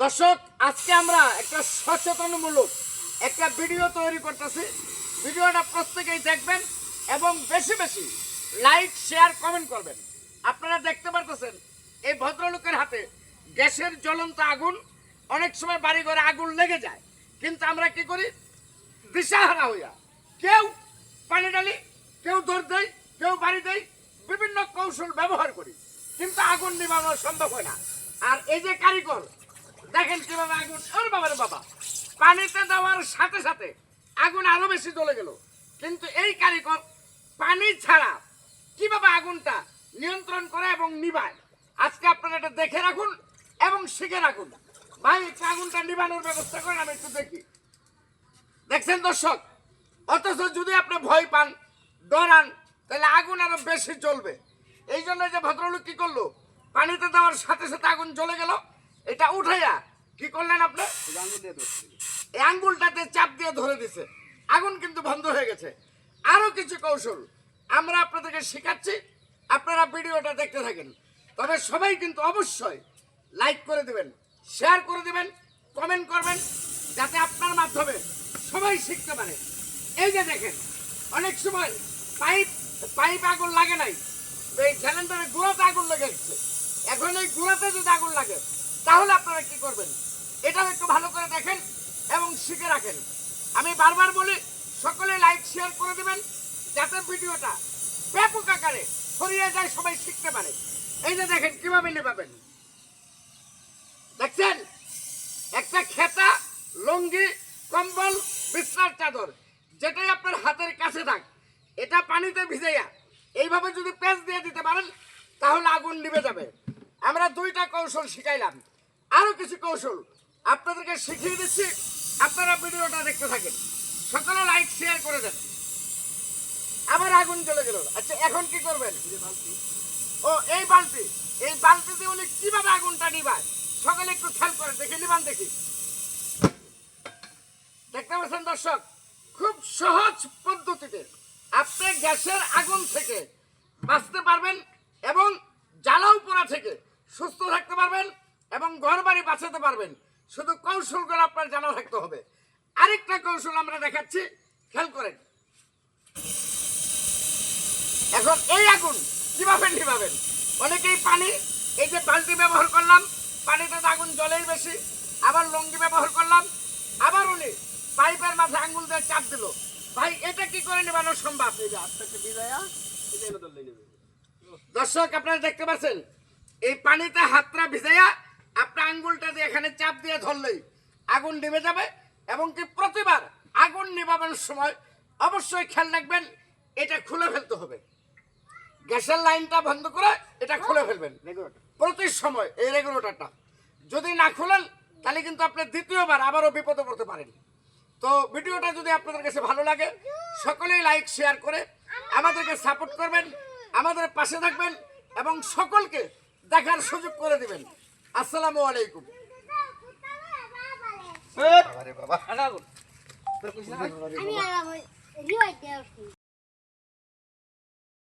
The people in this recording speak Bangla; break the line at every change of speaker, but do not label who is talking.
দর্শক, আজকে আমরা একটা সচেতনমূলক একটা ভিডিও তৈরি করতেছি। ভিডিওটা প্রত্যেকেই দেখবেন এবং বেশি বেশি লাইক, শেয়ার, কমেন্ট করবেন। আপনারা দেখতে পারতেছেন এই ভদ্রলোকের হাতে গ্যাসের জ্বলন্ত আগুন। অনেক সময় বাড়ি ঘরে আগুন লেগে যায়, কিন্তু আমরা কি করি? দিশাহারা হইয়া কেউ পানি ঢালি, কেউ দৌড় দেয়, কেউ বাড়ি দেয়, বিভিন্ন কৌশল ব্যবহার করি, কিন্তু আগুন নিভানো সম্ভব হয় না। আর এই যে কারিগর, দেখেন কিভাবে আগুন, ওর বাবার বাবা, পানিতে দেওয়ার সাথে সাথে আগুন আরো বেশি জ্বলে গেল। কিন্তু এই কারিগর পানি ছাড়া কিভাবে আগুনটা নিয়ন্ত্রণ করে এবং নিভায়, আজকে আপনারা এটা দেখে রাখুন এবং শিখে রাখুন। ভাই, একটু আগুনটা নিভানোর ব্যবস্থা করেন, আমি একটু দেখি। দেখছেন দর্শক? অথচ যদি আপনি ভয় পান, ডরান, তাহলে আগুন আরো বেশি জ্বলবে। এই জন্য যে ভদ্রলোক কি করলো, পানিতে দেওয়ার সাথে সাথে আগুন জ্বলে গেল। এটা উঠাইয়া কি করলেন আপনি? এই আঙ্গুলটাতে চাপ দিয়ে ধরে দিছে, আগুন কিন্তু বন্ধ হয়ে গেছে। আরো কিছু কৌশল আমরা আপনাদেরকে শেখাচ্ছি, আপনারা ভিডিওটা দেখতে থাকেন। তবে সবাই কিন্তু অবশ্যই লাইক করে দিবেন, শেয়ার করে দিবেন, কমেন্ট করবেন, যাতে আপনার মাধ্যমে সবাই শিখতে পারে। এই যে দেখেন, অনেক সময় পাইপ আগুন লাগে নাই, এই সিলিন্ডারের গুঁড়াতে আগুন লেগে গেছে। এখন এই গুঁড়াতে যদি আগুন লাগে, তাহলে আপনারা কি করবেন? এটাও একটু ভালো করে দেখেন এবং শিখে রাখেন। আমি বারবার বলি, সকলে লাইক শেয়ার করে দিবেন, যাতে ভিডিওটা ব্যাপক আকারে ছড়িয়ে যায়, সবাই শিখতে পারে। এই যে দেখেন কিভাবে নেভাবেন, দেখছেন? একটা খেতা, লুঙ্গি, কম্বল, বিছনার চাদর, যেটাই আপনার হাতের কাছে থাক, এটা পানিতে ভিজাইয়া এইভাবে যদি পেঁচ দিয়ে দিতে পারেন, তাহলে আগুন নিভে যাবে। আমরা দুইটা কৌশল শিখাইলাম, আরো কিছু কৌশল আপনাদেরকে শিখিয়ে দিচ্ছি। আপনারা ভিডিওটা দেখতে থাকেন, সকলে লাইক শেয়ার করে দেন। আবার আগুন জ্বলে গেল। আচ্ছা, এখন কি করবেন? ও, এই বালতিতে উনি কিভাবে আগুনটা নিভায়, সকলে একটু খেয়াল করে দেখে নিবান। দেখি, দেখতে পাচ্ছেন দর্শক? খুব সহজ পদ্ধতিতে আপনি গ্যাসের আগুন থেকে বাঁচতে পারবেন এবং জ্বালাও পোড়া থেকে সুস্থ থাকতে পারবেন এবং ঘর বাড়ি বাঁচাতে পারবেন। শুধু কৌশলগুলো আপনার জানা থাকতে হবে। আরেকটা কৌশল আমরা দেখাচ্ছি, খেয়াল করেন। এখন এই আগুন কিভাবে নিভাবেন? অনেকেই পানি, এই যে বালতি ব্যবহার করলাম, পানিতে তো আগুন জলেই বেশি। আবার লুঙ্গি ব্যবহার করলাম, আবার উনি পাইপের মাঝে আঙ্গুল দিয়ে চাপ দিল। ভাই, এটা কি করে নিবানো সম্ভব? দর্শক, আপনারা দেখতে পাচ্ছেন, এই পানিতে হাতটা ভিজাইয়া আপনার আঙ্গুলটা দিয়ে এখানে চাপ দিয়ে ধরলেই আগুন নিভে যাবে। এবং কি প্রতিবার আগুন নিভানোর সময় অবশ্যই খেয়াল রাখবেন, এটা খুলে ফেলতে হবে। গ্যাসের লাইনটা বন্ধ করে এটা খুলে ফেলবেন প্রতি সময়। এই রেগুলেটরটা যদি না খুলেন, তাহলে কিন্তু আপনি দ্বিতীয়বার আবারও বিপদে পড়তে পারেন। তো ভিডিওটা যদি আপনাদের কাছে ভালো লাগে, সকলেই লাইক শেয়ার করে আমাদেরকে সাপোর্ট করবেন, আমাদের পাশে থাকবেন এবং সকলকে দেখার সুযোগ করে দিবেন। আসসালামু আলাইকুম।
বাবা